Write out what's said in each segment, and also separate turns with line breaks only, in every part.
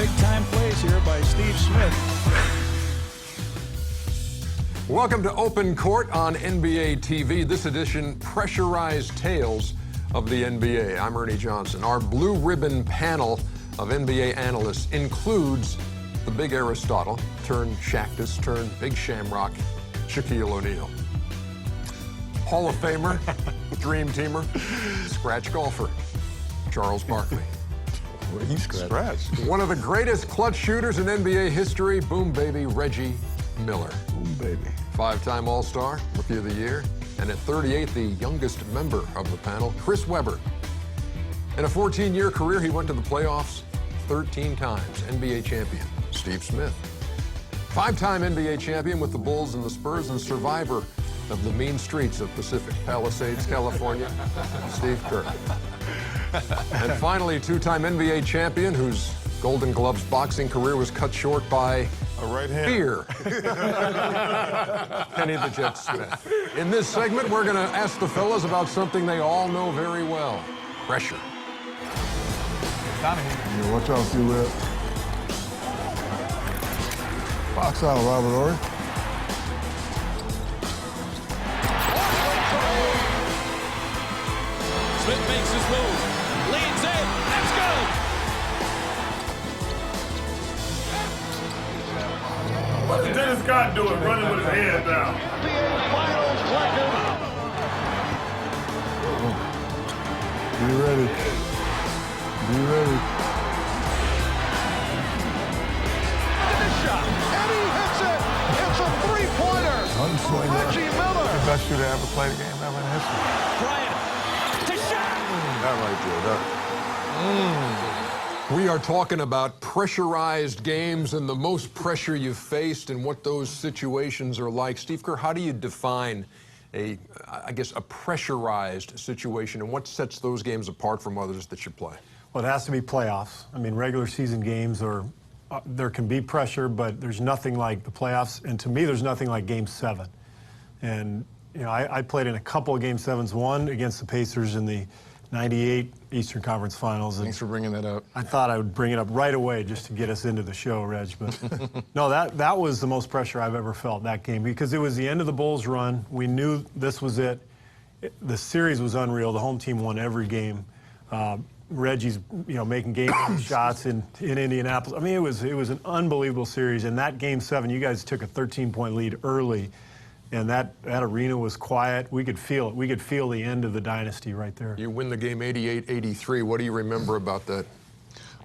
big-time plays here by Steve Smith.
Welcome to Open Court on NBA TV. This edition, Pressurized Tales of the NBA. I'm Ernie Johnson. Our blue ribbon panel of NBA analysts includes the big Aristotle, turned Shactus, turned big Shamrock, Shaquille O'Neal. Hall of Famer, Dream Teamer, scratch golfer, Charles Barkley.
Well, he scratched.
One of the greatest clutch shooters in NBA history, boom baby, Reggie Miller.
Boom baby.
Five-time All-Star, Rookie of the Year, and at 38, the youngest member of the panel, Chris Webber. In a 14-year career, he went to the playoffs 13 times. NBA champion, Steve Smith. Five-time NBA champion with the Bulls and the Spurs, and survivor of the mean streets of Pacific Palisades, California, Steve Kerr. And finally, two-time NBA champion whose Golden Gloves boxing career was cut short by
A right hand.
fear. Kenny the Jet Smith. In this segment, we're going to ask the fellas about something they all know very well: pressure.
Yeah, watch out, C-Web. Box out, Robert Ory.
Smith makes his move, leans in, let's go!
What is Dennis Scott doing, running with his head down?
Be ready. Be ready.
Shot, and he hits it. It's a three-pointer.
Unswing that.
Reggie Miller.
The best shooter ever played a game ever in history.
Bryant to shot!
That right there.
We are talking about pressurized games and the most pressure you've faced and what those situations are like. Steve Kerr, how do you define a pressurized situation, and what sets those games apart from others that you play?
Well, it has to be playoffs. I mean, regular season games are, there can be pressure, but there's nothing like the playoffs. And to me, there's nothing like Game 7. And, you know, I played in a couple of Game 7s, one against the Pacers in the 98 Eastern Conference Finals.
Thanks for bringing that up.
I thought I would bring it up right away just to get us into the show, Reg. But no, that was the most pressure I've ever felt, that game, because it was the end of the Bulls' run. We knew this was it. The series was unreal. The home team won every game. Reggie's, making game shots in Indianapolis. I mean, it was an unbelievable series. And that Game 7, you guys took a 13-point lead early, and that arena was quiet. We could feel it. We could feel the end of the dynasty right there.
You win the game 88-83. What do you remember about that?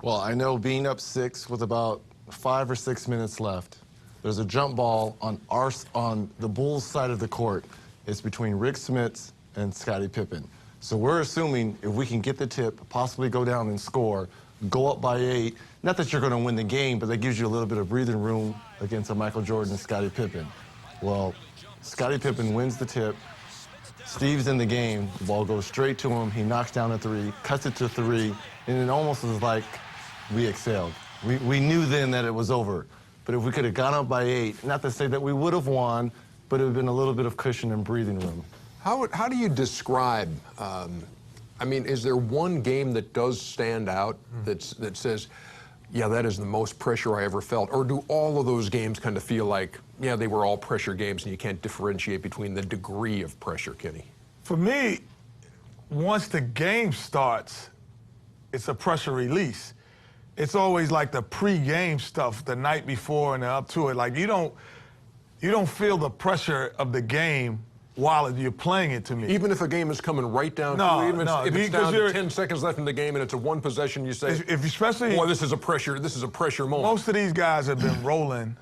Well, I know being up 6 with about 5 or 6 minutes left, there's a jump ball on the Bulls' side of the court. It's between Rick Smits and Scottie Pippen. So we're assuming if we can get the tip, possibly go down and score, go up by 8, not that you're going to win the game, but that gives you a little bit of breathing room against a Michael Jordan and Scottie Pippen. Well, Scottie Pippen wins the tip. Steve's in the game. The ball goes straight to him. He knocks down a 3, cuts it to 3, and it almost was like we excelled. We knew then that it was over. But if we could have gone up by 8, not to say that we would have won, but it would have been a little bit of cushion and breathing room.
How do you describe, is there one game that does stand out that says, yeah, that is the most pressure I ever felt? Or do all of those games kind of feel like, yeah, they were all pressure games and you can't differentiate between the degree of pressure, Kenny?
For me, once the game starts, it's a pressure release. It's always like the pre-game stuff the night before and up to it. Like you don't feel the pressure of the game while you're playing it, to me.
Even if a game is coming right down to it, if it's down to 10 seconds left in the game and it's a one possession, you say,
especially,
boy, this is a pressure moment.
Most of these guys have been rolling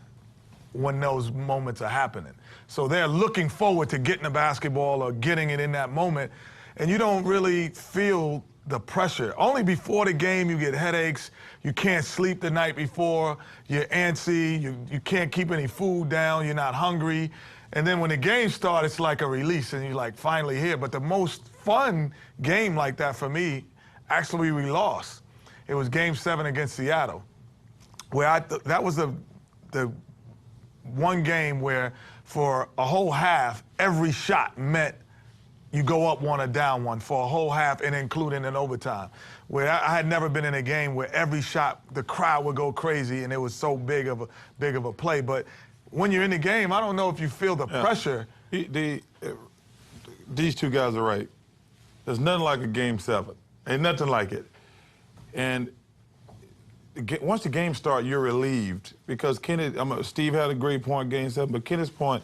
when those moments are happening. So they're looking forward to getting the basketball or getting it in that moment, and you don't really feel the pressure. Only before the game you get headaches, you can't sleep the night before, you're antsy, you can't keep any food down, you're not hungry. And then when the game starts, it's like a release, and you're like, finally here. But the most fun game like that for me, actually we lost. It was Game 7 against Seattle, where that was the one game where for a whole half, every shot meant you go up one or down one for a whole half and including an overtime. Where I had never been in a game where every shot, the crowd would go crazy and it was so big of a play. But when you're in the game, I don't know if you feel the pressure.
These two guys are right. There's nothing like a Game 7. Ain't nothing like it. And once the game starts, you're relieved because Steve had a great point, Game 7, but Kenny's point,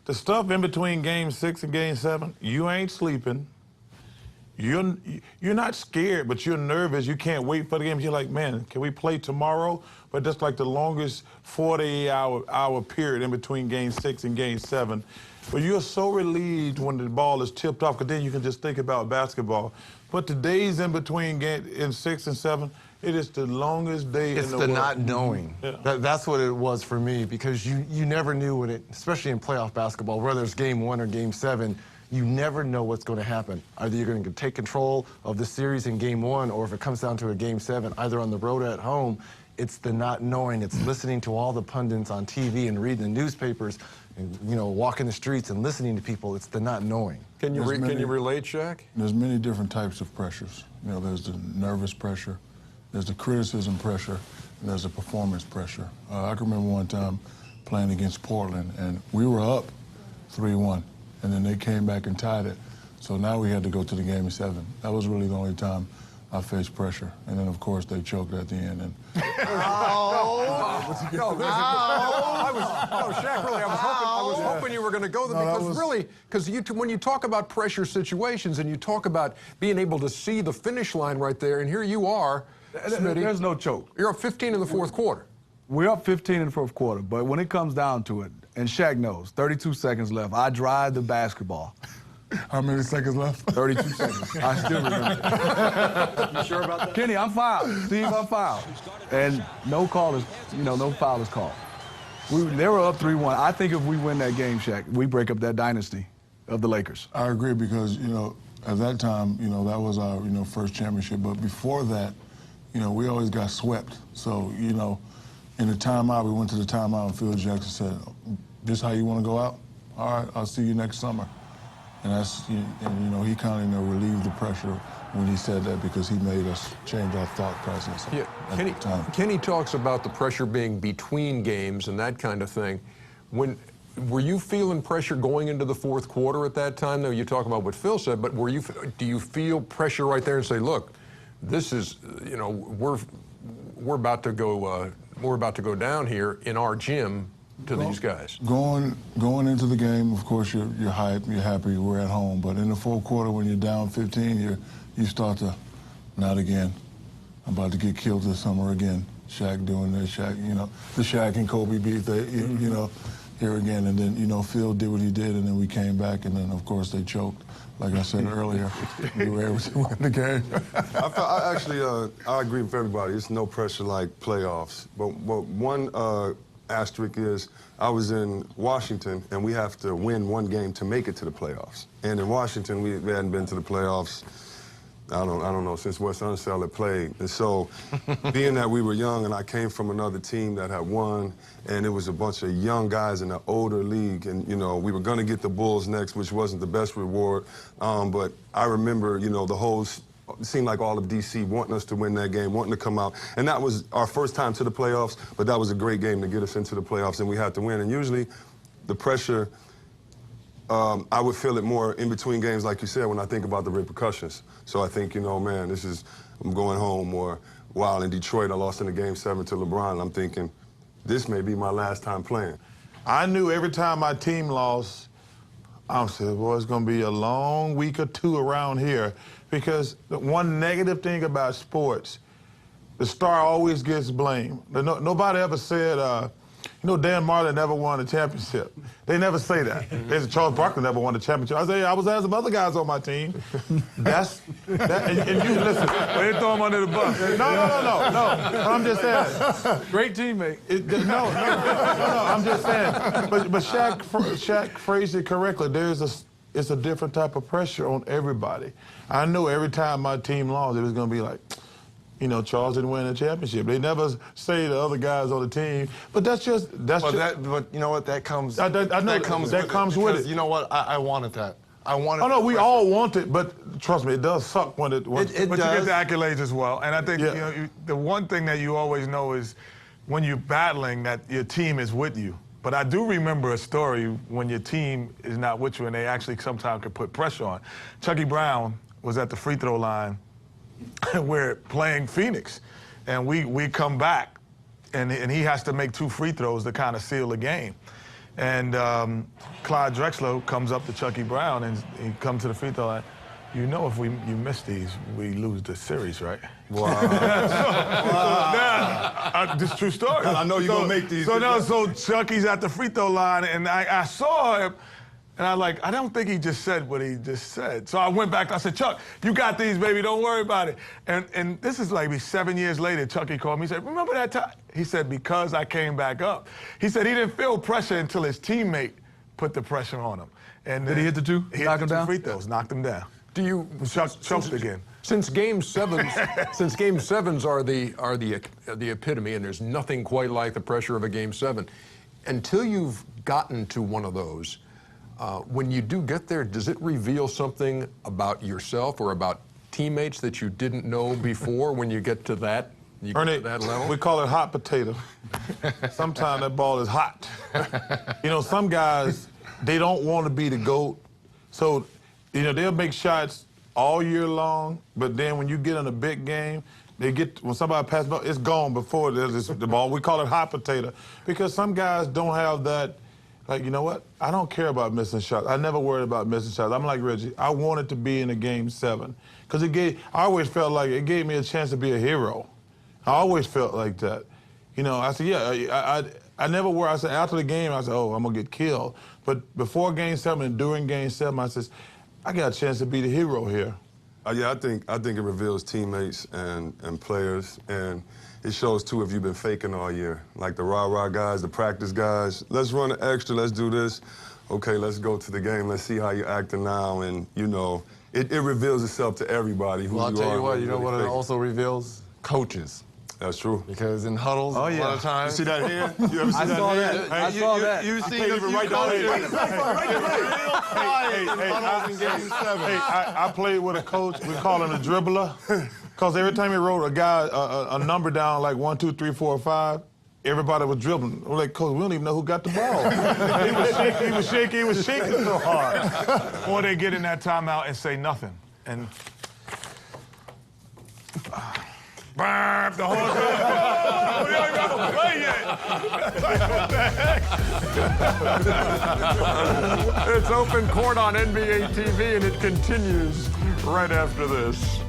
the stuff in between Game 6 and Game 7, you ain't sleeping. You're not scared, but you're nervous. You can't wait for the game. You're like, man, can we play tomorrow? But that's like the longest 48-hour period in between Game 6 and Game 7. But you're so relieved when the ball is tipped off, because then you can just think about basketball. But the days in between in 6 and 7, it is the longest day in the world.
It's the not knowing.
Yeah.
That's what it was for me, because you never knew what it, especially in playoff basketball, whether it's Game 1 or Game 7, you never know what's going to happen. Either you're going to take control of the series in Game 1, or if it comes down to a Game 7, either on the road or at home, it's the not knowing. It's listening to all the pundits on TV and reading the newspapers and, walking the streets and listening to people. It's the not knowing.
Can you relate, Shaq?
There's many different types of pressures. There's the nervous pressure, there's the criticism pressure, and there's the performance pressure. I can remember one time playing against Portland, and we were up 3-1, and then they came back and tied it. So now we had to go to the Game 7. That was really the only time I faced pressure. And then, of course, they choked at the end. And
Shaq, really, I was hoping you were going to go there, because when you talk about pressure situations and you talk about being able to see the finish line right there, and here you are, Smitty.
There's no choke.
You're up 15 in the fourth quarter.
We're up 15 in the fourth quarter, but when it comes down to it, and Shaq knows, 32 seconds left, I drive the basketball.
how many seconds left?
32 seconds. I still remember.
You sure about that?
Kenny, I'm fouled. Steve, I'm fouled. And no call is, no foul is called. They were up 3-1. I think if we win that game, Shaq, we break up that dynasty of the Lakers.
I agree, because, at that time, that was our, first championship. But before that, we always got swept. So, in the timeout, we went to the timeout, and Phil Jackson said, "This how you want to go out? All right, I'll see you next summer." And he kind of relieved the pressure when he said that, because he made us change our thought process at the time.
Kenny talks about the pressure being between games and that kind of thing. Were you feeling pressure going into the fourth quarter at that time? Though you talk about what Phil said, but do you feel pressure right there and say, look, this is, we're about to go down here in our gym to these guys?
Going into the game, of course, you're hyped, you're happy, we're at home. But in the fourth quarter, when you're down 15, you start to, not again. I'm about to get killed this summer again. Shaq doing this, Shaq, the Shaq and Kobe beat, here again. And then, Phil did what he did, and then we came back, and then, of course, they choked. Like I said earlier, we were able to win the game.
I agree with everybody. It's no pressure like playoffs. But one asterisk is, I was in Washington, and we have to win one game to make it to the playoffs. And in Washington, we hadn't been to the playoffs, I don't know, since West Unseld had played. And so, being that we were young, and I came from another team that had won, and it was a bunch of young guys in the older league, and, we were going to get the Bulls next, which wasn't the best reward. But I remember, the whole, it seemed like all of D.C. wanting us to win that game, wanting to come out. And that was our first time to the playoffs, but that was a great game to get us into the playoffs, and we had to win. And usually, the pressure, I would feel it more in between games, like you said, when I think about the repercussions. So I think, man, I'm going home. Or while in Detroit, I lost in the Game 7 to LeBron, and I'm thinking, this may be my last time playing.
I knew every time my team lost, I said, boy, it's going to be a long week or two around here. Because the one negative thing about sports, the star always gets blamed. Nobody ever said, Dan Marley never won a championship. They never say that. They said Charles Barkley never won a championship. I say, I was having some other guys on my team. And you listen.
They throw him under the bus.
No. I'm just saying.
Great teammate.
No, I'm just saying. But Shaq phrased it correctly. It's a different type of pressure on everybody. I knew every time my team lost, it was going to be like, Charles didn't win a championship. They never say to other guys on the team, but that's just.
But you know what? That comes.
That comes with it.
You know what? I wanted that. I wanted.
Oh no, we all want it, but trust me, it does suck when it.
But you get the accolades as well, and I think
Yeah.
the one thing that you always know is when you're battling that your team is with you. But I do remember a story when your team is not with you and they actually sometimes can put pressure on. Chucky Brown was at the free throw line. We're playing Phoenix, and we come back, and he has to make 2 free throws to kind of seal the game. And Clyde Drexler comes up to Chucky Brown, and he comes to the free throw line. You know, if you miss these, we lose the series, right?
Wow.
This is true story.
I know you're going to make these.
So Chucky's at the free throw line, and I saw him, and I don't think he just said what he just said. So I went back, I said, Chuck, you got these, baby, don't worry about it. And this is like 7 years later, Chucky called me, he said, remember that time? He said, because I came back up. He said he didn't feel pressure until his teammate put the pressure on him. And
Did he hit the 2?
He
Knock
hit
him
the 2
down?
free throws, knocked him down.
Do you
Choked again.
Since Game 7s, since Game 7s are the epitome, and there's nothing quite like the pressure of a Game 7. Until you've gotten to one of those, when you do get there, does it reveal something about yourself or about teammates that you didn't know before when you get to that?
Ernie,
that level?
we call it hot potato. Sometimes that ball is hot. You know, some guys, they don't want to be the GOAT. So, you know, they'll make shots all year long, but then when you get in a big game, when somebody passes the ball, it's gone before there's the ball. We call it hot potato because some guys don't have that, like, you know what? I don't care about missing shots. I never worried about missing shots. I'm like Reggie. I wanted to be in a Game 7 because I always felt like it gave me a chance to be a hero. I always felt like that. You know, I said, yeah, I never worry. I said, after the game, I said, oh, I'm going to get killed. But before Game 7 and during Game 7, I said, I got a chance to be the hero here.
Yeah, I think it reveals teammates and players, and it shows, too, if you've been faking all year. Like the rah-rah guys, the practice guys, let's run an extra, let's do this. Okay, let's go to the game, let's see how you're acting now, and, you know, it reveals itself to everybody who you are.
Well, I'll tell you what, you know what it
faking.
also reveals? Coaches.
That's true.
Because in huddles, a lot of times.
You see that hand? You ever see that hand?
I saw that.
You see
even right down here. I played with a coach. We call him a dribbler, because every time he wrote a guy a number down like 1, 2, 3, 4, 5, everybody was dribbling. We're like, Coach, we don't even know who got the ball. He was shaking so hard.
Or they get in that timeout and say nothing. And burp the whole time. We don't even play yet.
It's Open Court on NBA TV, and it continues right after this.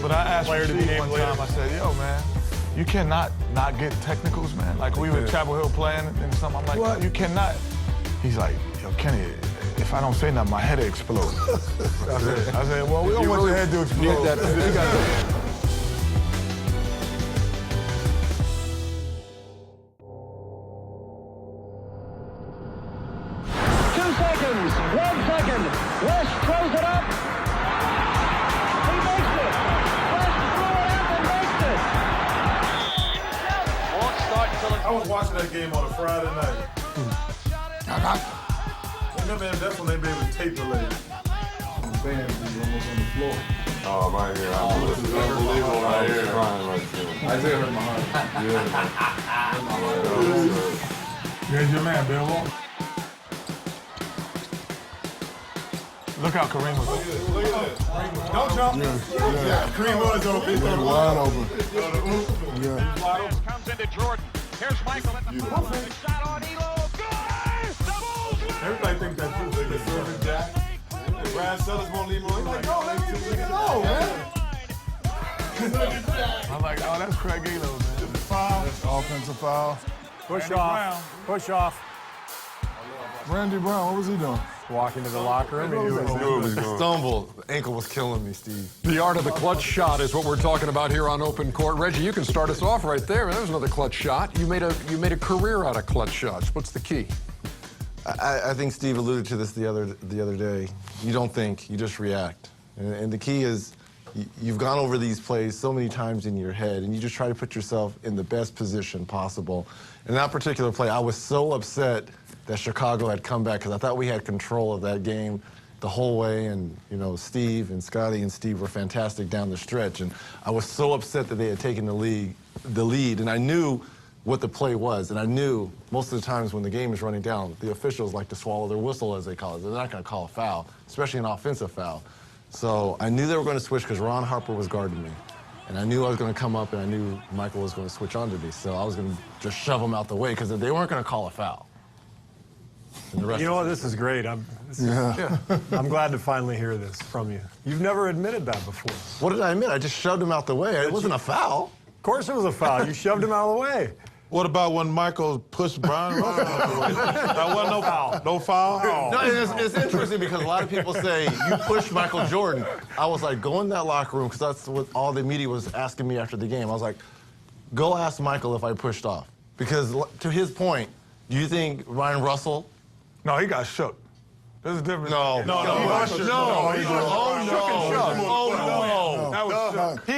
But I asked Steve one time, I said, yo, man, you cannot not get technicals, man. Like, we were in Chapel Hill playing and something. I'm like, what? You cannot. He's like, yo, Kenny, if I don't say nothing, my head will explode. I said, well, we don't want your head to explode.
West throws it up. He makes it. West threw it up and makes it. Won't start until it's...
I was watching that game on a Friday night. And that's when they be able to tape the lady. The band was almost on the floor.
Oh, right here. This is unbelievable right here. Crying right there.
Isaiah hurt my heart.
Here's your man, Bill Walton. Look how Kareem was open.
Look at this. Don't jump.
Yeah.
Kareem was open.
Yeah, wide open.
Yeah. Comes into Jordan. Here's Michael at the front. Shot on Elo. Good! The Bulls win!
Everybody thinks that's true. They get serving Jack. Brad Sellers won't leave him. He's like, no, let me go, man.
I'm like, oh, that's Craig Elo, man.
Foul.
Offensive foul.
Push off. Push off.
Randy Brown, what was he doing?
Walking to the locker room. He was
Stumble. The ankle was killing me, Steve.
The art of the clutch shot is what we're talking about here on Open Court. Reggie, you can start us off right there. That was another clutch shot. You made a career out of clutch shots. What's the key?
I think Steve alluded to this the other day. You don't think, you just react. And the key is you've gone over these plays so many times in your head, and you just try to put yourself in the best position possible. In that particular play, I was so upset that Chicago had come back, because I thought we had control of that game the whole way, and Steve and Scotty and Steve were fantastic down the stretch, and I was so upset that they had taken the lead, and I knew what the play was, and I knew most of the times when the game is running down, the officials like to swallow their whistle, as they call it. They're not going to call a foul, especially an offensive foul. So I knew they were going to switch because Ron Harper was guarding me, and I knew I was going to come up, and I knew Michael was going to switch onto me, so I was going to just shove him out the way because they weren't going to call a foul.
You know what? This is great. I'm glad to finally hear this from you. You've never admitted that before.
What did I admit? I just shoved him out the way. It wasn't a foul.
Of course it was a foul. You shoved him out of the way.
What about when Michael pushed Brian Russell out the way? That wasn't no foul. No foul?
No, it's interesting because a lot of people say you pushed Michael Jordan. I was like, go in that locker room, because that's what all the media was asking me after the game. I was like, go ask Michael if I pushed off. Because to his point, do you think Ryan Russell?
No, he got shook. There's a difference.
No. He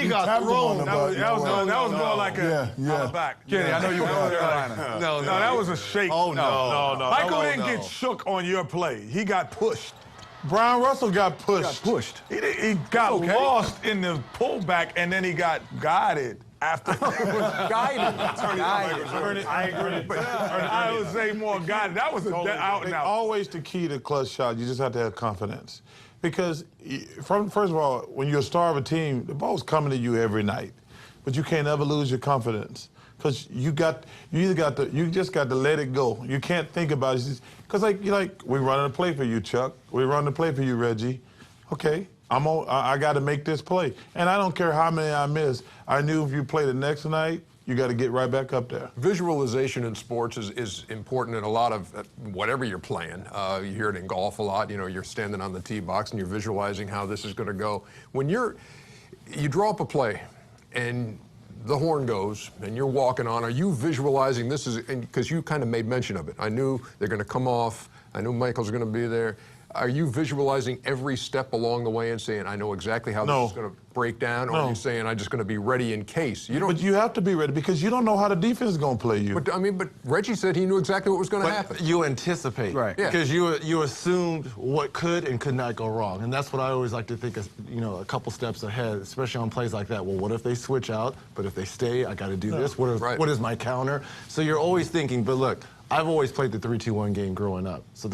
got thrown.
That was more like a back.
Kenny, I know you were in Carolina.
No, that was a shake.
Oh, no.
Michael didn't get shook on your play. He got pushed. Brian Russell got pushed. He got lost in the pullback, and then he got guided after.
Guided.
I agree. I would say more guided. That was out and out. Always the key to clutch shot. You just have to have confidence. Because, first of all, when you're a star of a team, the ball's coming to you every night. But you can't ever lose your confidence. Because you just got to let it go. You can't think about it. Because we're running a play for you, Chuck. We're running a play for you, Reggie. Okay, I got to make this play. And I don't care how many I miss. I knew if you play the next night, you got to get right back up there.
Visualization in sports is important in a lot of whatever you're playing. You hear it in golf a lot. You're standing on the tee box and you're visualizing how this is going to go. When you draw up a play and the horn goes and you're walking on, are you visualizing this is, because you kind of made mention of it. I knew they're going to come off. I knew Michael's going to be there. Are you visualizing every step along the way and saying, I know exactly how this is going to break down? Or are you saying, I'm just going to be ready in case?
But you have to be ready because you don't know how the defense is going to play you.
But Reggie said he knew exactly what was going to happen.
You anticipate.
Right.
Yeah.
Because you assumed what could and could not go wrong. And that's what I always like to think of, a couple steps ahead, especially on plays like that. Well, what if they switch out? But if they stay, I got to do this. What is my counter? So you're always thinking, but look, I've always played the 3-2-1 game growing up. So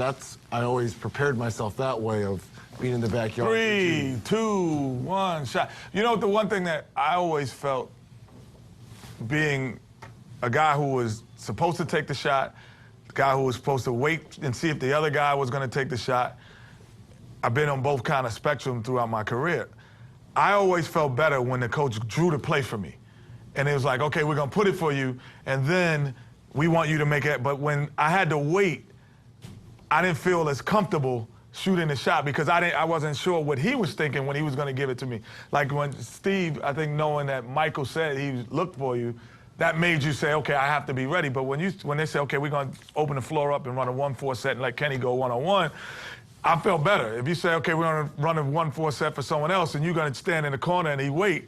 I always prepared myself that way of being in the backyard.
3, 2, 1, shot. The one thing that I always felt, being a guy who was supposed to take the shot, the guy who was supposed to wait and see if the other guy was going to take the shot, I've been on both kind of spectrum throughout my career. I always felt better when the coach drew the play for me. And it was like, okay, we're going to put it for you, and then we want you to make it. But when I had to wait, I didn't feel as comfortable shooting the shot because I wasn't sure what he was thinking when he was going to give it to me. Like when Steve, I think knowing that Michael said he looked for you, that made you say, okay, I have to be ready. But when they say, okay, we're going to open the floor up and run a 1-4 set and let Kenny go one-on-one, I felt better. If you say, okay, we're going to run a 1-4 set for someone else and you're going to stand in the corner and he wait,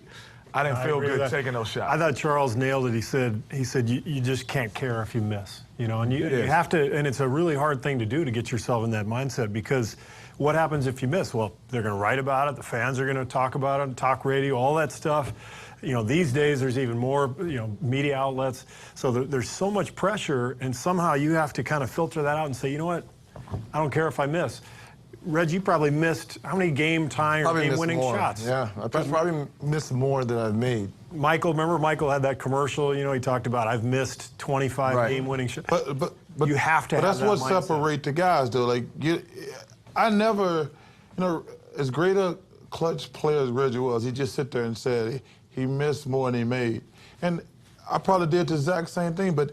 I didn't feel good taking those shots.
I thought Charles nailed it. He said you just can't care if you miss, and you have to, and it's a really hard thing to do to get yourself in that mindset because what happens if you miss? Well, they're going to write about it. The fans are going to talk about it, talk radio, all that stuff. These days there's even more, media outlets. So there's so much pressure, and somehow you have to kind of filter that out and say, you know what? I don't care if I miss. Reg, you probably missed how many game-tying or game-winning shots?
Yeah, I probably missed more than I've made.
Remember Michael had that commercial, he talked about, I've missed 25 game-winning shots.
But
you have to have that mindset.
But that's what separates the guys, though. I never, as great a clutch player as Reggie was, he just sit there and said he missed more than he made. And I probably did the exact same thing, but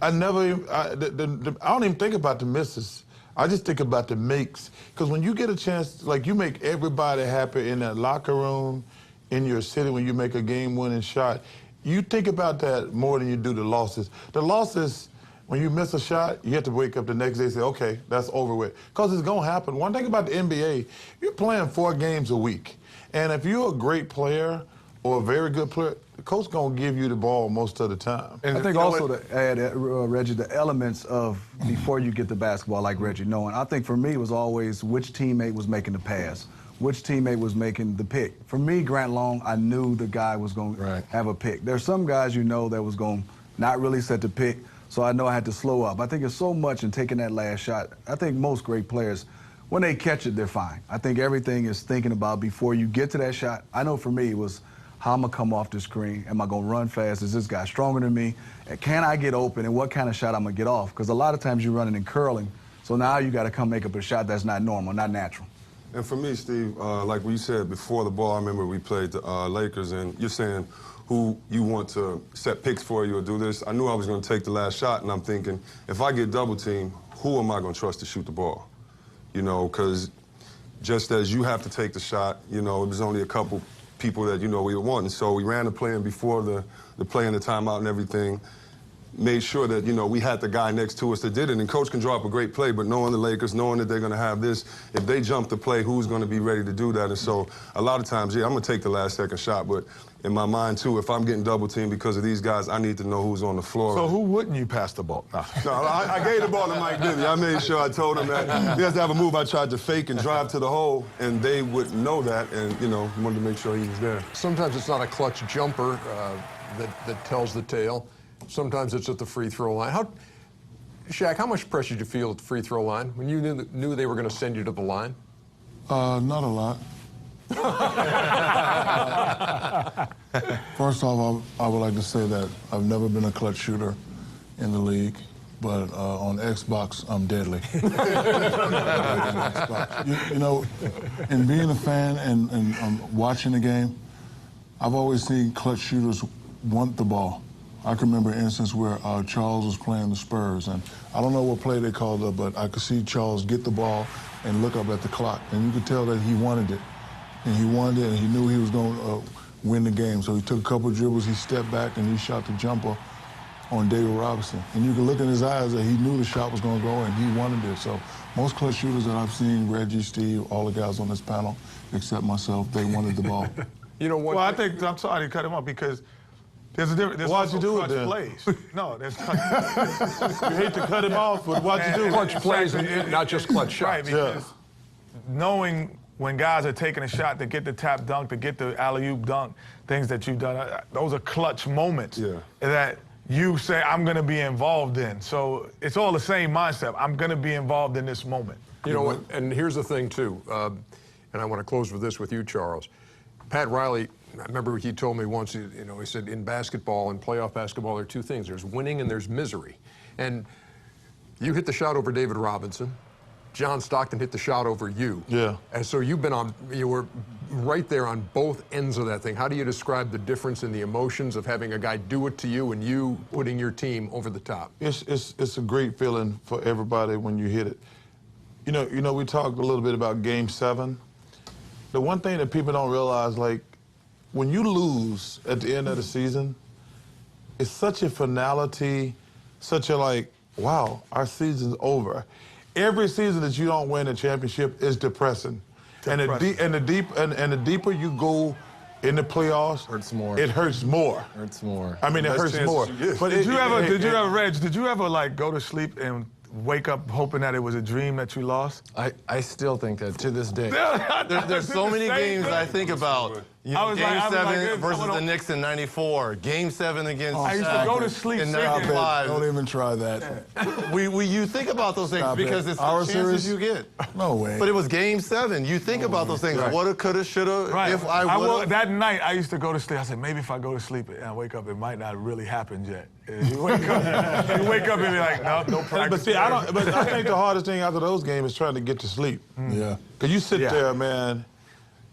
I don't even think about the misses. I just think about the makes. Because when you get a chance, you make everybody happy in that locker room, in your city when you make a game-winning shot, you think about that more than you do the losses. The losses, when you miss a shot, you have to wake up the next day and say, okay, that's over with. Because it's going to happen. One thing about the NBA, you're playing 4 games a week. And if you're a great player or a very good player, the coach gonna give you the ball most of the time.
And I think also to add, Reggie, the elements of before you get the basketball, like Reggie knowing. I think for me it was always which teammate was making the pass, which teammate was making the pick. For me, Grant Long, I knew the guy was going to have a pick. There's some guys you know that was going to not really set the pick, so I know I had to slow up. I think it's so much in taking that last shot. I think most great players, when they catch it, they're fine. I think everything is thinking about before you get to that shot. I know for me it was, how am I come off the screen? Am I going to run fast? Is this guy stronger than me? Can I get open? And what kind of shot I'm going to get off? Because a lot of times you're running and curling, so now you got to come make up a shot that's not normal, not natural.
And for me, Steve, like we said before the ball, I remember we played the Lakers, and you're saying who you want to set picks for you or do this. I knew I was going to take the last shot, and I'm thinking, if I get double teamed, who am I going to trust to shoot the ball? You know, because just as you have to take the shot, you know, there's only a couple people that, you know, we were wanting. So we ran the play in before the play and the timeout and everything, made sure that, you know, we had the guy next to us that did it. And coach can draw up a great play, but knowing the Lakers, knowing that they're going to have this, if they jump the play, who's going to be ready to do that? And so a lot of times, yeah, I'm going to take the last second shot, but in my mind, too, if I'm getting double teamed because of these guys, I need to know who's on the floor.
So who wouldn't you pass the ball?
No, I gave the ball to Mike Bibby. I made sure I told him that he has to have a move. I tried to fake and drive to the hole, and they would know that, and, you know, wanted to make sure he was there.
Sometimes it's not a clutch jumper that tells the tale. Sometimes it's at the free throw line. Shaq, how much pressure did you feel at the free throw line when you knew they were going to send you to the line?
Not a lot. First off, I would like to say that I've never been a clutch shooter in the league, but on Xbox, I'm deadly. You know, in being a fan and watching the game, I've always seen clutch shooters want the ball. I can remember an instance where Charles was playing the Spurs, and I don't know what play they called up, but I could see Charles get the ball and look up at the clock, and you could tell that he wanted it. And he wanted it, and he knew he was going to win the game. So he took a couple dribbles, he stepped back, and he shot the jumper on David Robinson. And you could look in his eyes that he knew the shot was going to go, and he wanted it. So most clutch shooters that I've seen, Reggie, Steve, all the guys on this panel, except myself, they wanted the ball.
You know what? Well, I think, I'm sorry to cut him off because there's a difference. There's
Why'd you do it then?
Plays. No, there's not.
You hate to cut him off, but why'd you do it?
Clutch plays and not just clutch shots.
Right, because knowing when guys are taking a shot to get the tap dunk, to get the alley-oop dunk, things that you've done, those are clutch moments that you say, I'm going to be involved in. So it's all the same mindset. I'm going to be involved in this moment.
You know what? And here's the thing, too, and I want to close with this with you, Charles. Pat Riley, I remember he told me once, you know, he said, in basketball, in playoff basketball, there are two things. There's winning and there's misery. And you hit the shot over David Robinson. John Stockton hit the shot over you.
Yeah.
And so you were right there on both ends of that thing. How do you describe the difference in the emotions of having a guy do it to you and you putting your team over the top?
It's a great feeling for everybody when you hit it. You know, we talked a little bit about Game 7. The one thing that people don't realize, like, when you lose at the end of the season, it's such a finality, such a like, wow, our season's over. Every season that you don't win a championship is depressing. And the deeper you go in the playoffs,
hurts more.
It hurts more.
Hurts more.
I mean, it hurts more.
But did you ever like go to sleep and wake up hoping that it was a dream that you lost?
I still think that to this day. There's so many games I think about. You know, Game 7 versus the Knicks in '94. Game 7 against
I used to go to sleep
in
thinking.
'95.
Don't even try that.
You think about those things because it's the chances you get.
No way.
But it was Game 7. You think about those things.
Right.
Woulda, coulda, shoulda.
Right.
If I woulda.
That night, I used to go to sleep. I said, maybe if I go to sleep and I wake up, it might not really happen yet. You wake up and be like, no practice.
But see, I think the hardest thing after those games is trying to get to sleep.
Yeah.
Because you sit there, man,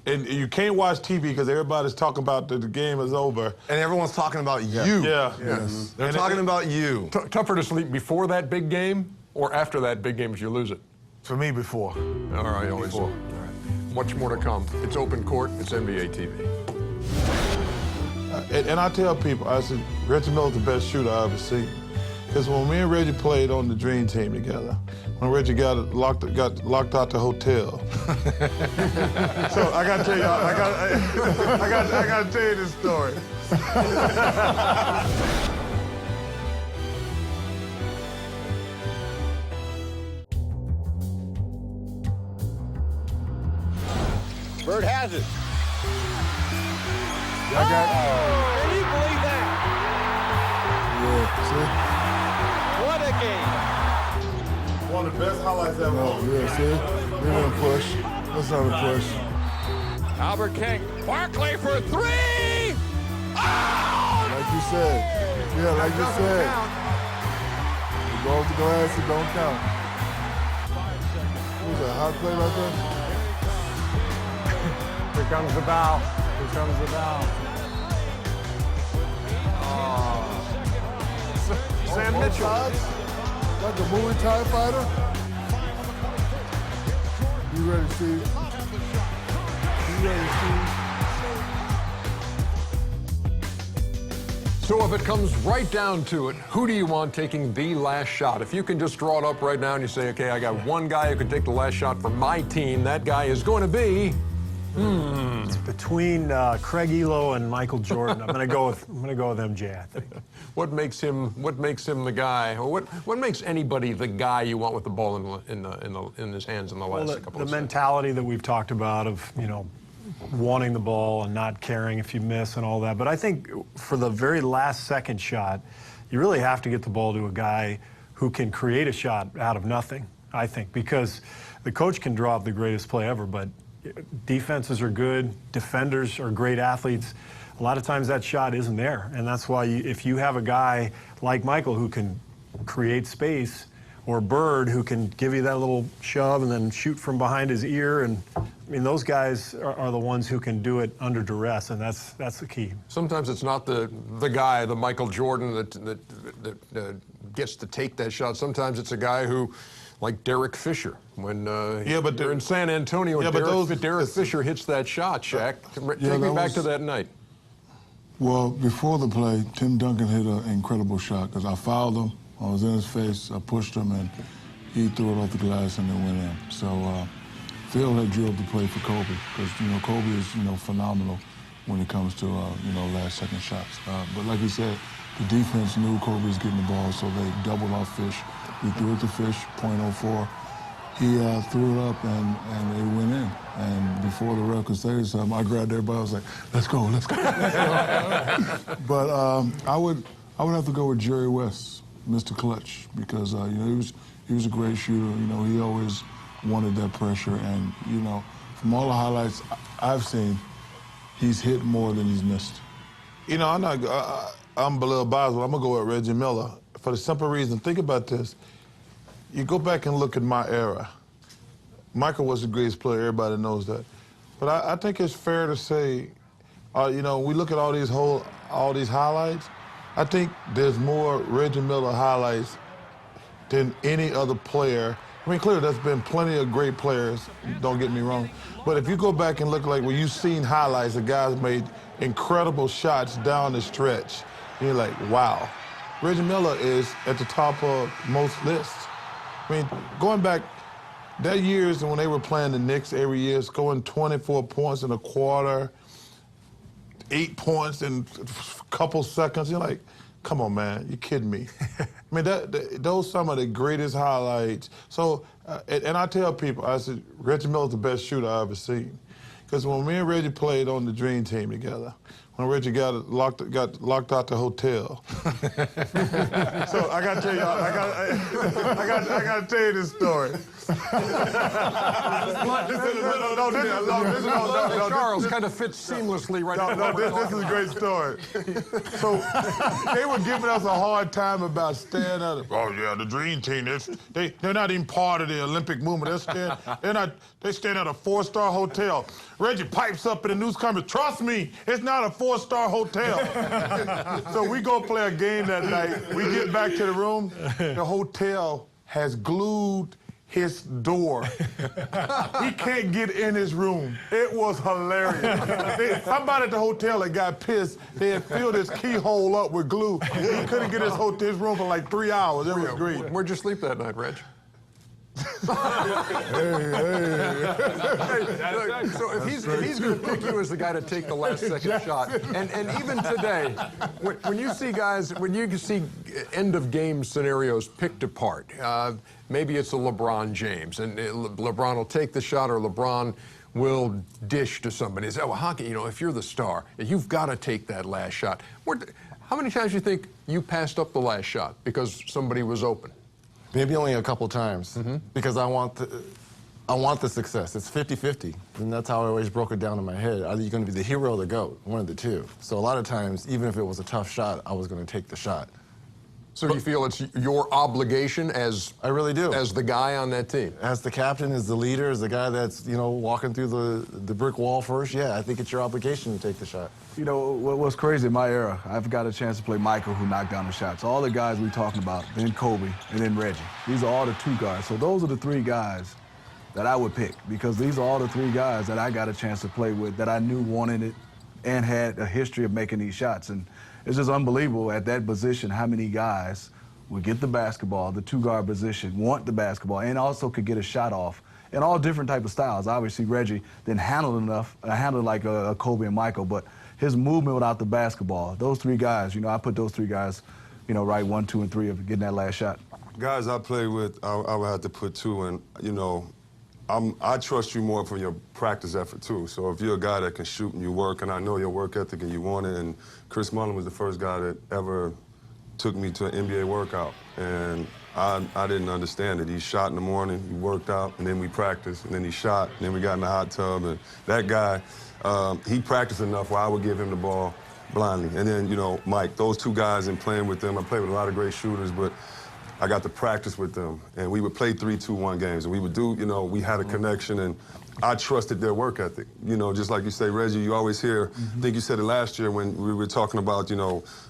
and you can't watch TV because everybody's talking about the game is over.
And everyone's talking about you.
Yeah.
Yes.
They're talking about you.
Tougher to sleep before that big game or after that big game if you lose it?
For me, before.
All right, always. All right. Much more to come. It's Open Court. It's NBA TV.
And I tell people, I said, Reggie Miller's the best shooter I ever seen. Because when me and Reggie played on the Dream Team together, when Reggie got locked out the hotel. So I gotta tell y'all, I gotta tell you this story.
Bird has it.
Y'all
Can you believe that?
Yeah,
What a game.
One of the best highlights ever.
see? Yeah, see? We didn't push. That's not a push.
Albert King. Barkley for three. Oh!
Like you said. Yeah, like you said. The ball to glass, it don't count. What was that, hot play right there?
Here comes the bow. Here comes the bow.
Sam Mitchell.
Like the movie TIE Fighter. You ready, Steve? You ready, Steve?
So if it comes right down to it, who do you want taking the last shot? If you can just draw it up right now and you say, okay, I got one guy who can take the last shot for my team, that guy is going to be...
It's between Craig Elo and Michael Jordan. I'm gonna go with MJ, I think.
What makes him the guy? Or what makes anybody the guy you want with the ball in his hands in the last couple of seconds?
The mentality that we've talked about of, wanting the ball and not caring if you miss and all that. But I think for the very last second shot, you really have to get the ball to a guy who can create a shot out of nothing, I think, because the coach can draw up the greatest play ever, but defenses are good, defenders are great athletes. A lot of times that shot isn't there, and that's why if you have a guy like Michael who can create space, or Bird who can give you that little shove and then shoot from behind his ear, and I mean those guys are the ones who can do it under duress, and that's the key.
Sometimes it's not the guy, the Michael Jordan that gets to take that shot. Sometimes it's a guy who, like Derek Fisher, when they're in San Antonio, Derek Fisher hits that shot, Shaq. Take me back to that night.
Well, before the play, Tim Duncan hit an incredible shot because I fouled him. I was in his face, I pushed him, and he threw it off the glass and it went in. So Phil had drew up the play for Kobe because, Kobe is, phenomenal when it comes to, last-second shots. But like he said, the defense knew Kobe was getting the ball, so they doubled off Fish. He threw it to Fish, .04. He threw it up and it went in. And before the ref could say something, I grabbed everybody. I was like, "Let's go, let's go." But I would have to go with Jerry West, Mr. Clutch, because he was a great shooter. He always wanted that pressure, and from all the highlights I've seen, he's hit more than he's missed.
I'm a little biased, but I'm gonna go with Reggie Miller for the simple reason. Think about this. You go back and look at my era. Michael was the greatest player, everybody knows that. But I think it's fair to say, we look at all these highlights, I think there's more Reggie Miller highlights than any other player. I mean, clearly there's been plenty of great players, don't get me wrong. But if you go back and look when you've seen highlights, the guys made incredible shots down the stretch, you're like, wow. Reggie Miller is at the top of most lists. I mean, going back, that years when they were playing the Knicks every year, scoring 24 points in a quarter, 8 points in a couple seconds, you're like, come on, man, you kidding me. I mean, those some of the greatest highlights. So, and I tell people, I said, Reggie Miller's the best shooter I've ever seen. Because when me and Reggie played on the Dream Team together, when Reggie got locked out the hotel. So I gotta tell you, I gotta tell you this story.
Charles kind of fits seamlessly right now.
This is a great story. So they were giving us a hard time about staying at the Dream Team. They're not even part of the Olympic movement. They're staying at a 4-star hotel. Reggie pipes up in the news conference, trust me, it's not a 4-star hotel. So we go play a game that night. We get back to the room. The hotel has glued his door. He can't get in his room. It was hilarious. Somebody at the hotel that got pissed, they had filled his keyhole up with glue. He couldn't get his room for like 3 hours. It was great.
Where'd you sleep that night, Reg? So if he's going to pick you as the guy to take the last second shot, and even today, when you see guys, when you see end of game scenarios picked apart, maybe it's a LeBron James, and LeBron will take the shot, or LeBron will dish to somebody. Say, well, hockey, you know, if you're the star, you've got to take that last shot. How many times do you think you passed up the last shot because somebody was open?
Maybe only a couple times, because I want the success. It's 50-50, and that's how I always broke it down in my head. Are you going to be the hero or the GOAT? One of the two. So a lot of times, even if it was a tough shot, I was going to take the shot.
So you feel it's your obligation as
I really do,
as the guy on that team,
as the captain, as the leader, as the guy that's walking through the brick wall first. Yeah, I think it's your obligation to take the shot.
You know, what's crazy in my era, I've got a chance to play Michael, who knocked down the shots. All the guys we're talking about, then Kobe, and then Reggie. These are all the two guys. So those are the three guys that I would pick, because these are all the three guys that I got a chance to play with, that I knew wanted it and had a history of making these shots. And it's just unbelievable at that position how many guys would get the basketball, the two-guard position, want the basketball, and also could get a shot off in all different type of styles. Obviously, Reggie didn't handle like a Kobe and Michael, but his movement without the basketball, those three guys, I put those three guys, right 1, 2, and 3 of getting that last shot.
Guys I play with, I would have to put 2 in. I trust you more for your practice effort, too. So if you're a guy that can shoot and you work, and I know your work ethic and you want it, and Chris Mullin was the first guy that ever took me to an NBA workout, and I didn't understand it. He shot in the morning, he worked out, and then we practiced, and then he shot, and then we got in the hot tub, and that guy, he practiced enough where I would give him the ball blindly. And then, Mike, those two guys, and playing with them, I played with a lot of great shooters, but I got to practice with them, and we would play 3-2-1 games, and we would do, we had a connection, and I trusted their work ethic. Just like you say, Reggie, you always hear, I think you said it last year when we were talking about,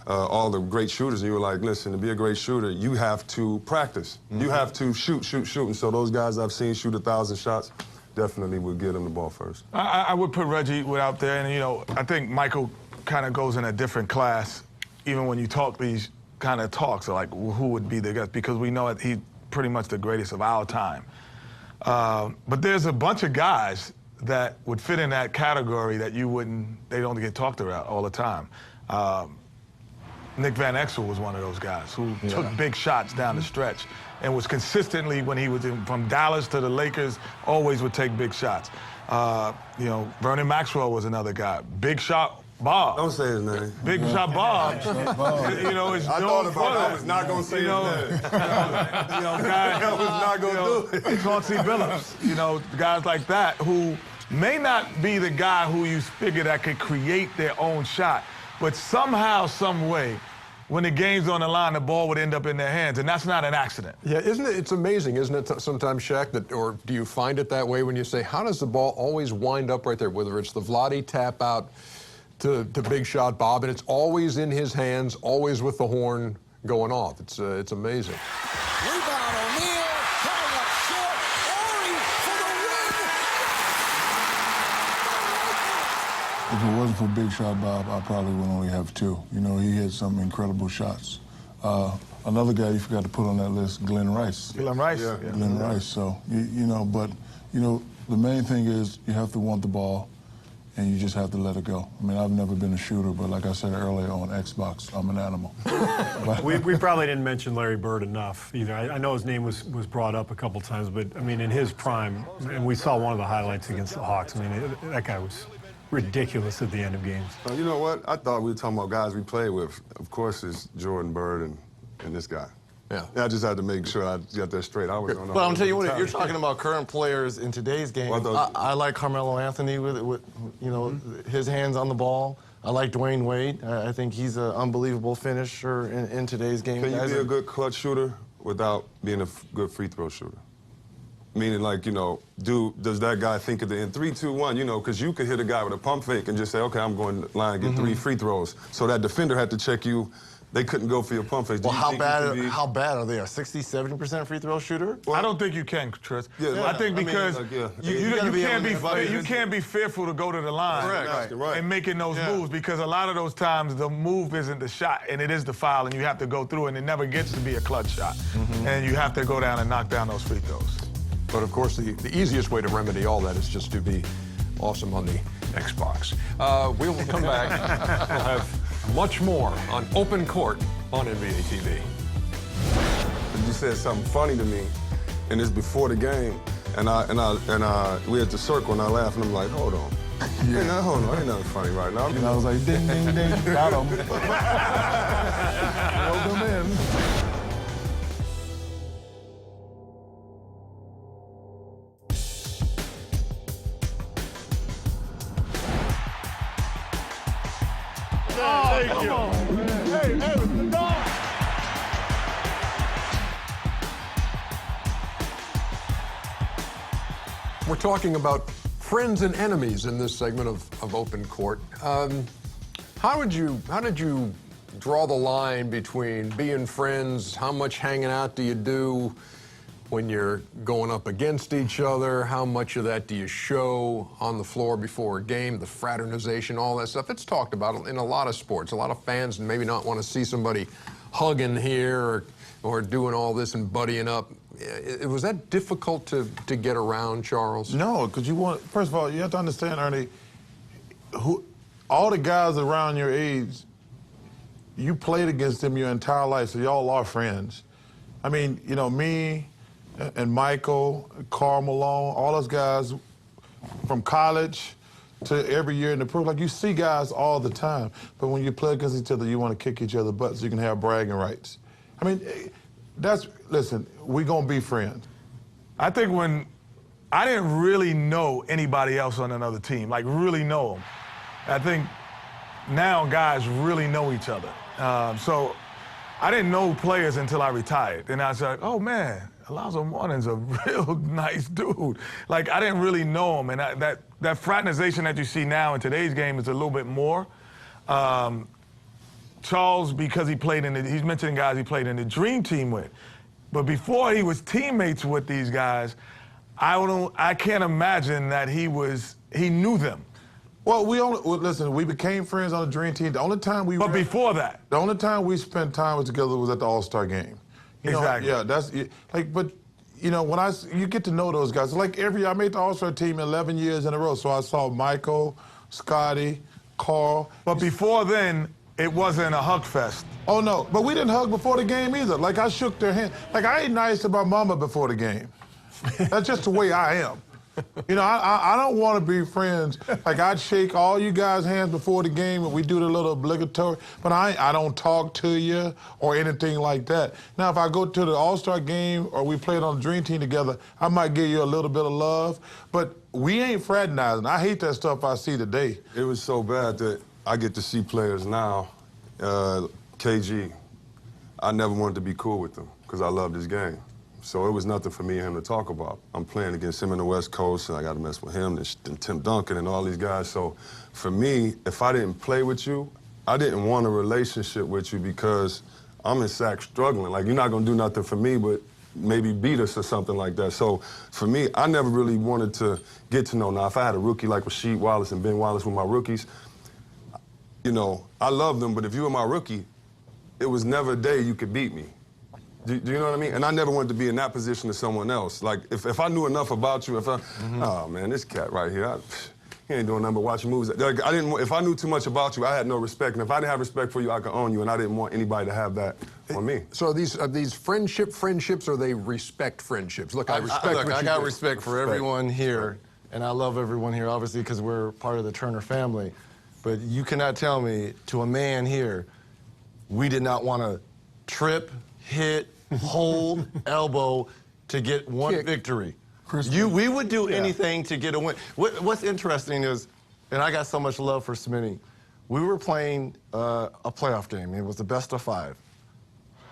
all the great shooters, and you were like, listen, to be a great shooter, you have to practice. You have to shoot. And so those guys I've seen shoot 1,000 shots, definitely would get them the ball first.
I would put Reggie out there, and, I think Michael kind of goes in a different class, even when you talk these kind of talks, like who would be the guy, because we know that he's pretty much the greatest of our time. But there's a bunch of guys that would fit in that category that they don't get talked about all the time. Nick Van Exel was one of those guys who took big shots down the stretch and was consistently, when he was from Dallas to the Lakers, always would take big shots. Vernon Maxwell was another guy. Big shot Bob.
Don't say his name.
Big shot Bob.
I thought about it. I was not going to say his name.
Guys,
I was not going to do it.
Chauncey Billups, guys like that who may not be the guy who you figure that could create their own shot, but somehow, some way, when the game's on the line, the ball would end up in their hands, and that's not an accident.
Yeah, it's amazing, isn't it, sometimes, Shaq, or do you find it that way when you say, how does the ball always wind up right there, whether it's the Vlade tap out to big shot Bob, and it's always in his hands, always with the horn going off. It's amazing.
Rebound, O'Neal, coming up short. Ori for the win.
If it wasn't for Big Shot Bob, I probably would only have 2. He had some incredible shots. Another guy you forgot to put on that list, Glenn Rice.
Glenn Rice?
Yeah. Glenn Rice. So, the main thing is you have to want the ball, and you just have to let it go. I mean, I've never been a shooter, but like I said earlier on Xbox, I'm an animal.
we probably didn't mention Larry Bird enough either. I know his name was brought up a couple times, but I mean, in his prime, and we saw one of the highlights against the Hawks. I mean, that guy was ridiculous at the end of games.
You know what? I thought we were talking about guys we played with. Of course, it's Jordan Bird and this guy.
Yeah.
I just had to make sure I got that straight. I was on.
But I'm telling you what, if you're talking about current players in today's game, I like Carmelo Anthony with his hands on the ball. I like Dwayne Wade. I think he's an unbelievable finisher in today's game.
Can you be a good clutch shooter without being a good free throw shooter? Meaning, like, does that guy think of the in 3, 2, 1, because you could hit a guy with a pump fake and just say, okay, I'm going to line and get 3 free throws. So that defender had to check you they couldn't go for your pump fakes.
Well, how bad are they? A 60-70% free throw shooter?
I don't think you can, Tris.
Yeah,
I think because you can't be fearful to go to the line and making those moves, because a lot of those times the move isn't the shot and it is the foul, and you have to go through and it never gets to be a clutch shot. And you have to go down and knock down those free throws.
But of course, the easiest way to remedy all that is just to be awesome on the Xbox. We will come back. We'll have much more on Open Court on NBA TV.
You said something funny to me, and it's before the game, and we at the circle, and I laugh, and I'm like, hold on. Yeah. Hey, now, hold on, ain't nothing funny right now.
And I was like, ding, ding, ding, got him. Rolled him in.
Thank you.
Hey, the dog.
We're talking about friends and enemies in this segment of Open Court. How did you draw the line between being friends? How much hanging out do you do when you're going up against each other? How much of that do you show on the floor before a game? The fraternization, all that stuff. It's talked about in a lot of sports. A lot of fans maybe not want to see somebody hugging here or doing all this and buddying up. Was that difficult to get around, Charles?
No, because first of all, you have to understand, Ernie, all the guys around your age, you played against them your entire life, so y'all are friends. I mean, you know, me and Michael, Karl Malone, all those guys from college to every year in the pro, like you see guys all the time, but when you play against each other, you want to kick each other butts so you can have bragging rights. I mean, listen, we gonna be friends.
I think when I didn't really know anybody else on another team, like really know them. I think now guys really know each other. So I didn't know players until I retired. And I was like, oh man, Alonzo Mourning's a real nice dude. Like, I didn't really know him. And that fraternization that you see now in today's game is a little bit more. Charles, because he's mentioning guys he played in the Dream Team with. But before he was teammates with these guys, I can't imagine that he knew them.
Well, listen, we became friends on the Dream Team. The only time we
before that,
the only time we spent time together was at the All-Star game.
Exactly.
Yeah, that's like, but you know, when you get to know those guys, like I made the All-Star team 11 years in a row, so I saw Michael, Scotty, Karl.
But before then, it wasn't a hug fest.
Oh no, but we didn't hug before the game either. Like, I shook their hand. Like, I ain't nice to my mama before the game. That's just the way I am. You know, I don't want to be friends. Like, I'd shake all you guys' hands before the game, and we do the little obligatory, but I don't talk to you or anything like that. Now, if I go to the All-Star game or we played on the Dream Team together, I might give you a little bit of love, but we ain't fraternizing. I hate that stuff I see today.
It was so bad that I get to see players now. KG, I never wanted to be cool with them because I love this game. So it was nothing for me and him to talk about. I'm playing against him in the West Coast, and I got to mess with him and Tim Duncan and all these guys. So for me, if I didn't play with you, I didn't want a relationship with you because I'm in Sac struggling. Like, you're not going to do nothing for me but maybe beat us or something like that. So for me, I never really wanted to get to know. Now, if I had a rookie like Rasheed Wallace and Ben Wallace with my rookies, you know, I love them, but if you were my rookie, it was never a day you could beat me. Do you know what I mean? And I never wanted to be in that position to someone else. Like, if I knew enough about you, oh man, this cat right here, he ain't doing nothing but watching movies. Like, if I knew too much about you, I had no respect. And if I didn't have respect for you, I could own you. And I didn't want anybody to have that on me.
So are these friendships, or are they respect friendships? Look, I
got respect for everyone here, and I love everyone here, obviously, because we're part of the Turner family. But you cannot tell me, to a man here, we did not want to trip, hit, hold, elbow to get one victory. We would do anything to get a win. What's interesting is, and I got so much love for Smitty, we were playing a playoff game. It was the best of 5.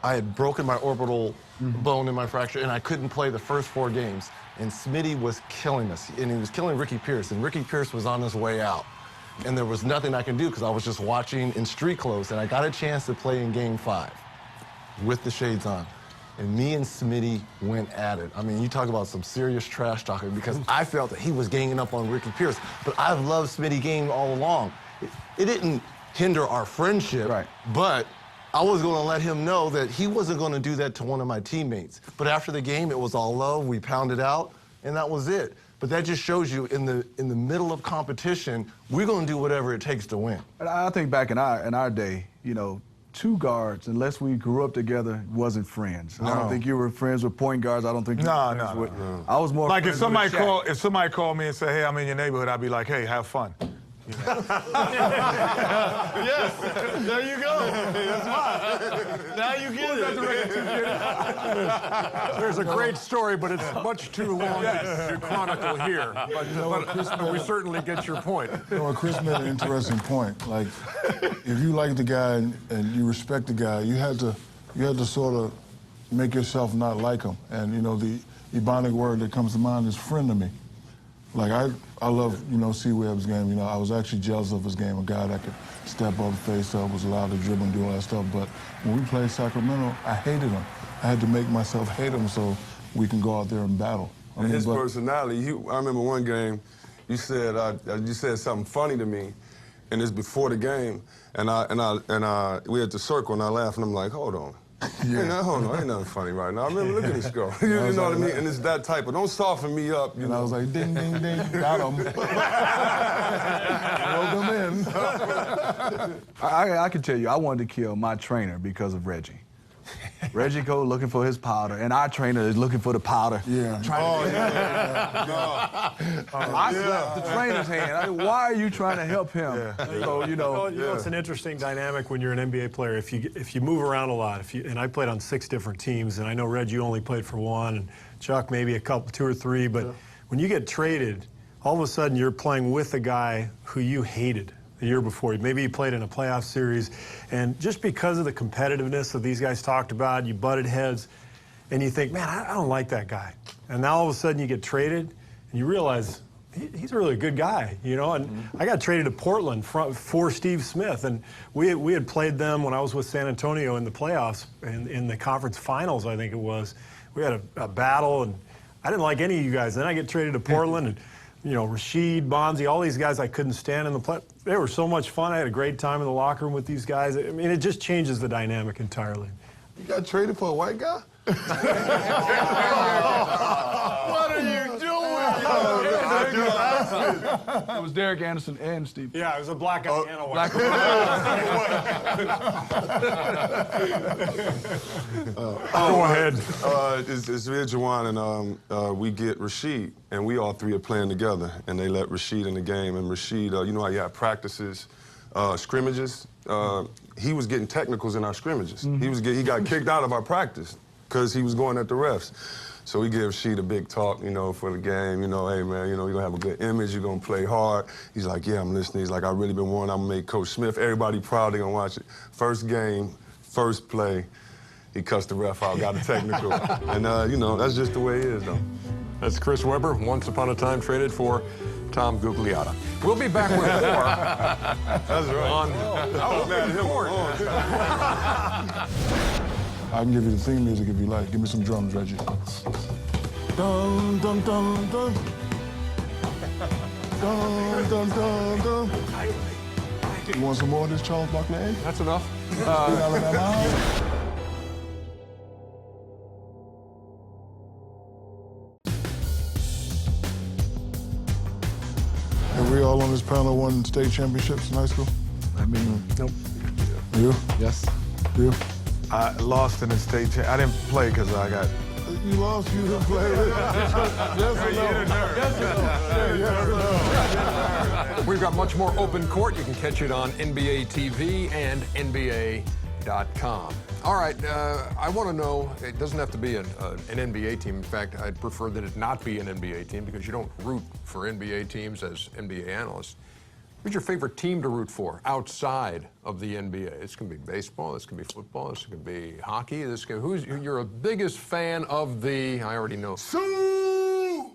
I had broken my orbital bone in my fracture, and I couldn't play the first 4 games. And Smitty was killing us, and he was killing Ricky Pierce, and Ricky Pierce was on his way out. and there was nothing I could do because I was just watching in street clothes, and I got a chance to play in Game 5 with the shades on. And me and Smitty went at it. I mean, you talk about some serious trash talking because I felt that he was ganging up on Ricky Pierce, but I've loved Smitty game all along. It didn't hinder our friendship,
right,
but I was going to let him know that he wasn't going to do that to one of my teammates. But after the game, it was all love. We pounded out, and that was it. But that just shows you in the middle of competition, we're going to do whatever it takes to win.
I think back in our day, you know, two guards, unless we grew up together, wasn't friends.
No.
I don't think you were friends with point guards. I don't think you were friends with. I was more
like
friends
if somebody
with Shaq.
if somebody called me and said, "Hey, I'm in your neighborhood," I'd be like, "Hey, have fun."
Yes, there you go. That's fine. Now you get it.
There's a great story, but it's much too long to chronicle here. But we certainly get your point.
You know, Chris made an interesting point. Like, if you like the guy and you respect the guy, you had to sort of make yourself not like him. And you know, the Ebonic word that comes to mind is friend to me. Like, I love, you know, C-Webb's game. You know, I was actually jealous of his game, a guy that could step up, face up, was allowed to dribble and do all that stuff. But when we played Sacramento, I hated him. I had to make myself hate him so we can go out there and battle. I mean,
his personality, I remember one game, you said something funny to me, and it's before the game, and we at the circle, and I laughed, and I'm like, hold on.
Yeah.
Hey, now, hold on, ain't nothing funny right now. I remember, look at this girl. You know what I mean? And it's that type of, don't soften me up.
And I was like, ding, ding, ding, got him. Rolled him in.
I can tell you, I wanted to kill my trainer because of Reggie. Reggie go looking for his powder, and our trainer is looking for the powder.
Yeah.
I slapped the trainer's hand. I mean, why are you trying to help him?
Yeah.
So, you know.
You know, it's an interesting dynamic when you're an NBA player. If you move around a lot, and I played on 6 different teams, and I know, Reg, you only played for 1, and Chuck maybe a couple, 2 or 3, but when you get traded, all of a sudden you're playing with a guy who you hated the year before. Maybe you played in a playoff series, and just because of the competitiveness that these guys talked about, you butted heads, and you think, man, I don't like that guy. And now all of a sudden you get traded, and you realize he's a really good guy, you know. And I got traded to Portland for Steve Smith, and we had played them when I was with San Antonio in the playoffs, in the conference finals, I think it was. We had a battle, and I didn't like any of you guys. Then I get traded to Portland, and you know, Rasheed, Bonzi, all these guys I couldn't stand in the play. They were so much fun. I had a great time in the locker room with these guys. I mean, it just changes the dynamic entirely.
You got traded for a white guy?
What are you doing? It was Derek Anderson and Steve.
Yeah, it was a black guy and a white
Go ahead.
It's Vid Jawan, and we get Rasheed, and we all 3 are playing together, and they let Rasheed in the game. And Rasheed, you know how you have practices, scrimmages? He was getting technicals in our scrimmages. He got kicked out of our practice because he was going at the refs. So we give Rasheed a big talk, you know, for the game. You know, hey, man, you know, you're going to have a good image. You're going to play hard. He's like, yeah, I'm listening. He's like, I've really been wanting. I'm going to make Coach Smith. Everybody proud. They're going to watch it. First game, first play, he cussed the ref out, got a technical. And, you know, that's just the way it is, though.
That's Chris Webber, once upon a time traded for Tom Gugliotta. We'll be back with more.
That's right. I was mad at him.
I can give you the theme music if you like. Give me some drums, Reggie. Dun, dun, dun, dun. Dun, dun, dun, dun. You want some more of this Charles Barkley?
That's enough.
Have we all on this panel won state championships in high school?
I mean, nope.
You?
Yes.
You?
I lost in the state champ. I didn't play because I got.
You lost, you didn't play. Yes or no?
We've got much more open court. You can catch it on NBA TV and NBA.com. All right, I want to know, it doesn't have to be an NBA team. In fact, I'd prefer that it not be an NBA team because you don't root for NBA teams as NBA analysts. Who's your favorite team to root for outside of the NBA? This can be baseball, this can be football, this can be hockey. Who's you're a biggest fan of the? I already know.
Sue!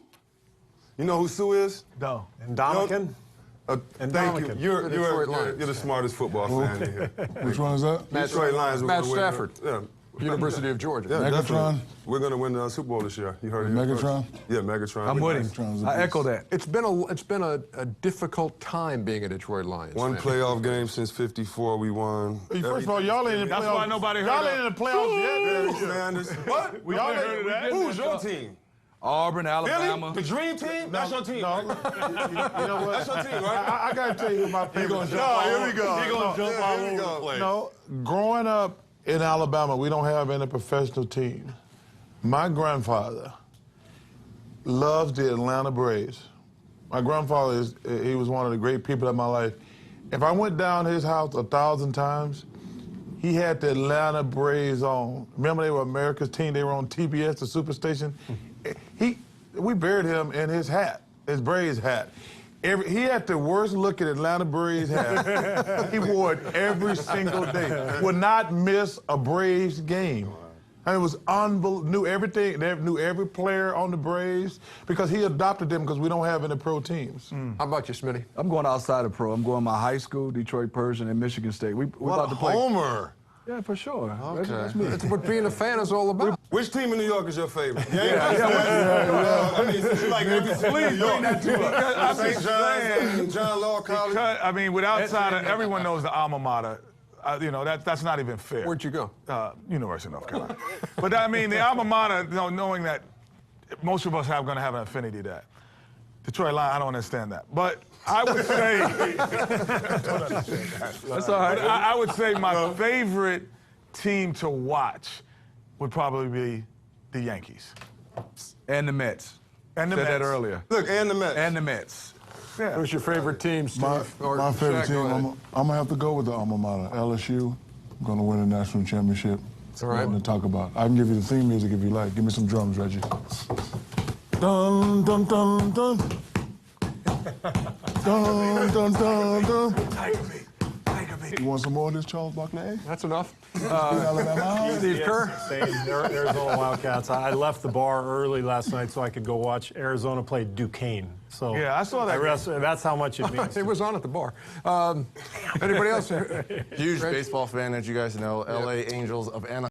You know who Sue is?
No.
And Dominican? And
Thank
Dominican.
you. You're
You're
Lions.
the smartest football fan in here.
Which one is that?
Detroit Lions.
Matt Stafford,
Yeah.
University of Georgia.
Yeah,
Megatron?
definitely. We're going to win the Super Bowl this year. You heard it here first.
Megatron?
Yeah, Megatron.
I'm with
Megatron's
him.
a
I echo
beast.
that.
It's been a difficult time being a Detroit Lions
One
fan.
playoff game since '54 we won.
First of all, y'all ain't in the playoffs.
That's why nobody heard
Y'all
of-
ain't in the playoffs yet.
Barry Sanders. What?
Y'all
heard of that?
Who's your team?
Auburn, Alabama.
Philly? The Dream Team? That's your team.
No,
right?
you know what?
That's your team, right?
I got to tell you my favorite.
Here we go.
He gonna jump all
Here we
over
go.
the place. No, growing up in Alabama, we don't have any professional team. My grandfather loves the Atlanta Braves. My grandfather he was one of the great people in my life. If I went down to his house 1,000 times, he had the Atlanta Braves on. Remember, they were America's team. They were on TBS, the Superstation. We buried him in his hat, his Braves hat. He had the worst looking Atlanta Braves hat. He wore it every single day. Would not miss a Braves game. And it was unbelievable. Knew everything. They knew every player on the Braves because he adopted them because we don't have any pro teams.
How about you, Smitty?
I'm going outside of pro. I'm going my high school, Detroit Persian, and Michigan State. We're about to play.
Homer.
Yeah, for sure.
Okay.
That's me.
That's what being a fan is all about.
Which team in New York is your favorite?
Yeah.
I mean, since you like every team in New York.
I'm
St.
just
John's,
saying.
John Law College.
I mean, with outside, everyone knows the alma mater. That's not even fair.
Where'd you go?
University of North Carolina. But I mean, the alma mater, knowing that most of us are going to have an affinity to that. Detroit Lions, I don't understand that. But I would say,
That's all right.
but I would say my favorite team to watch would probably be the Yankees.
And the Mets.
And the
Said that
Mets.
earlier.
Look, and the Mets.
And the Mets.
Yeah.
Who's your favorite team, Steve?
My favorite
Shaq,
team,
go ahead.
I'm going to have to go with the alma mater, LSU. I'm going to win a national championship.
All right.
Nothing to talk about. I can give you the theme music if you like. Give me some drums, Reggie. Dun, dun, dun, dun. Dun, dun, dun, dun. You want some more of this, Charles Barkley?
That's enough.
Alabama.
Steve Kerr?
Same, Arizona Wildcats. I left the bar early last night so I could go watch Arizona play Duquesne. So
Yeah, I saw that
That's how much it means.
It was on at the bar. Anybody else?
Huge baseball fan, as you guys know. LA Angels of Anaheim.